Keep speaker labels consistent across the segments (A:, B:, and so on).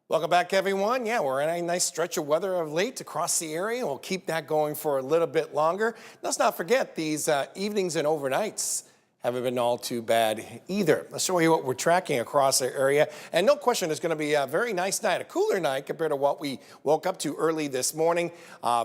A: Welcome back, everyone. Yeah, we're in a nice stretch of weather of late across the area. We'll keep that going for a little bit longer. Let's not forget these evenings and overnights haven't been all too bad either. Let's show you what we're tracking across our area. And no question, it's going to be a very nice night, a cooler night compared to what we woke up to early this morning.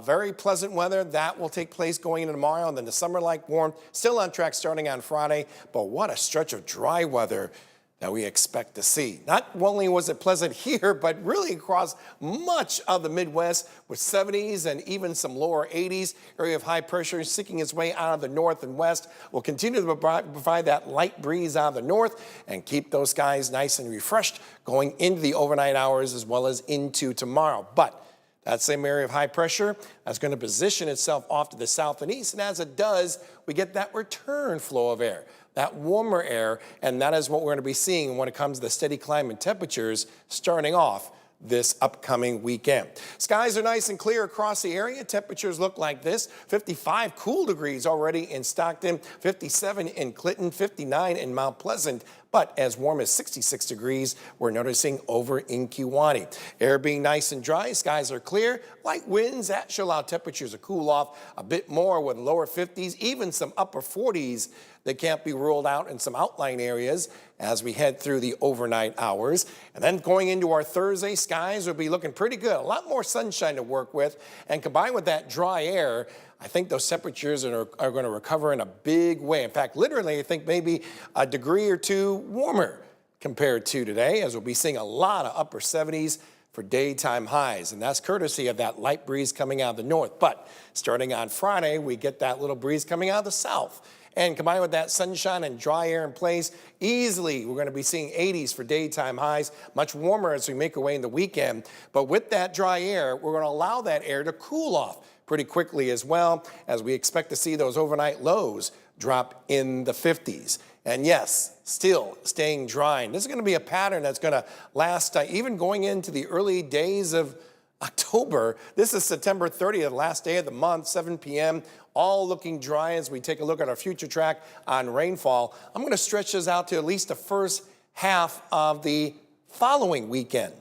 A: Very pleasant weather. That will take place going into tomorrow. And then the summer-like warmth still on track starting on Friday. But what a stretch of dry weather that we expect to see. Not only was it pleasant here, but really across much of the Midwest with 70s and even some lower 80s. Area of high pressure seeking its way out of the north and west will continue to provide that light breeze out of the north and keep those skies nice and refreshed going into the overnight hours as well as into tomorrow. But that same area of high pressure is going to position itself off to the south and east. And as it does, we get that return flow of air, that warmer air, and that is what we're going to be seeing when it comes to the steady climb in temperatures starting off this upcoming weekend. Skies are nice and clear across the area. Temperatures look like this: 55 cool degrees already in Stockton, 57 in Clinton, 59 in Mount Pleasant, but as warm as 66 degrees we're noticing over in Kewaunee. Air being nice and dry, skies are clear. Light winds, that should allow temperatures to cool off a bit more with lower 50s, even some upper 40s that can't be ruled out in some outlying areas as we head through the overnight hours. And then going into our Thursday, skies will be looking pretty good. A lot more sunshine to work with. And combined with that dry air, I think those temperatures are going to recover in a big way. In fact, literally, I think maybe a degree or two warmer compared to today, as we'll be seeing a lot of upper 70s for daytime highs. And that's courtesy of that light breeze coming out of the north. But starting on Friday, we get that little breeze coming out of the south. And combined with that sunshine and dry air in place, easily we're going to be seeing 80s for daytime highs, much warmer as we make our way in the weekend. But with that dry air, we're going to allow that air to cool off pretty quickly as well, as we expect to see those overnight lows drop in the 50s. And yes, still staying dry. And this is going to be a pattern that's going to last even going into the early days of October. This is September 30th, last day of the month, 7 p.m. All looking dry as we take a look at our future track on rainfall. I'm going to stretch this out to at least the first half of the following weekend.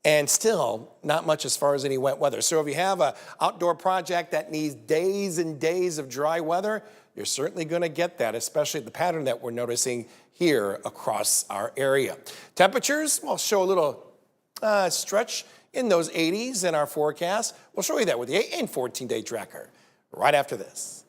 A: And still not much as far as any wet weather. So if you have an outdoor project that needs days and days of dry weather, you're certainly going to get that, especially the pattern that we're noticing here across our area. Temperatures will show a little stretch in those 80s in our forecast. We'll show you that with the 8 and 14-day tracker right after this.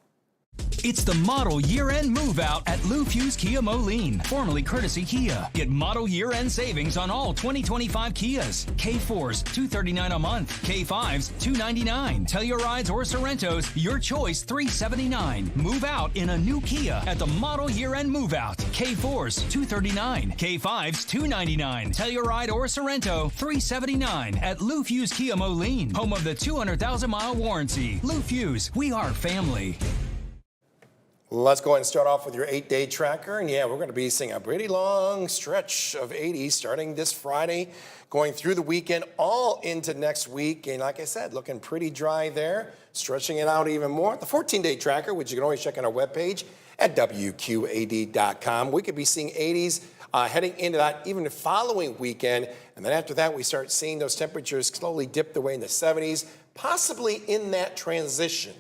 B: It's the model year-end move-out at Lou Fusz Kia Moline, formerly Courtesy Kia. Get model year-end savings on all 2025 Kias. K4s, $239 a month. K5s, $299. Tellurides or Sorrentos, your choice, $379. Move out in a new Kia at the model year-end move-out. K4s, $239. K5s, $299. Telluride or Sorrento, $379 at Lou Fusz Kia Moline, home of the 200,000-mile warranty. Lou Fusz, we are family.
A: Let's go ahead and start off with your 8-day tracker. And yeah, we're going to be seeing a pretty long stretch of 80s starting this Friday, going through the weekend, all into next week. And like I said, looking pretty dry there, stretching it out even more. The 14-day tracker, which you can always check on our webpage at WQAD.com. We could be seeing 80s heading into that even the following weekend. And then after that, we start seeing those temperatures slowly dip their way in the 70s, possibly in that transition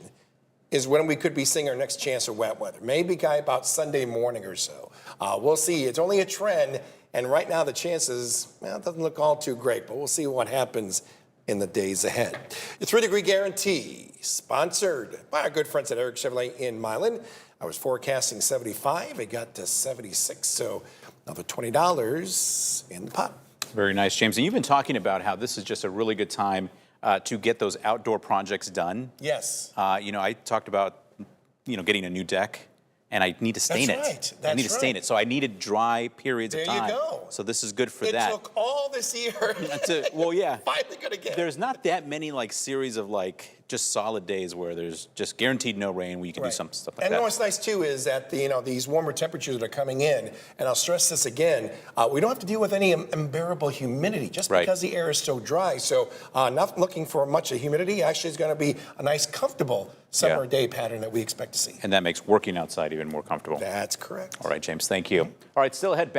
A: is when we could be seeing our next chance of wet weather. Maybe about Sunday morning or so. We'll see. It's only a trend, and right now the chances, well, it doesn't look all too great, but we'll see what happens in the days ahead. The 3-degree guarantee, sponsored by our good friends at Eric Chevrolet in Milan. I was forecasting 75. It got to 76, so another $20 in the pot.
C: Very nice, James. And you've been talking about how this is just a really good time to get those outdoor projects done.
A: Yes.
C: I talked about, getting a new deck, and I need to stain it.
A: That's right.
C: I need to stain it. So I needed dry periods of time.
A: There you go.
C: So this is good for that.
A: It took all this year.
C: Well, yeah.
A: Finally gonna get.
C: There's not that many series of just solid days where there's just guaranteed no rain where you can do some stuff like that.
A: And what's nice too is that these warmer temperatures that are coming in, and I'll stress this again, we don't have to deal with any unbearable humidity just because the air is so dry. So not looking for much of humidity. Actually, it's going to be a nice, comfortable summer day pattern that we expect to see.
C: And that makes working outside even more comfortable.
A: That's correct.
C: All right, James, thank you. All right, still ahead.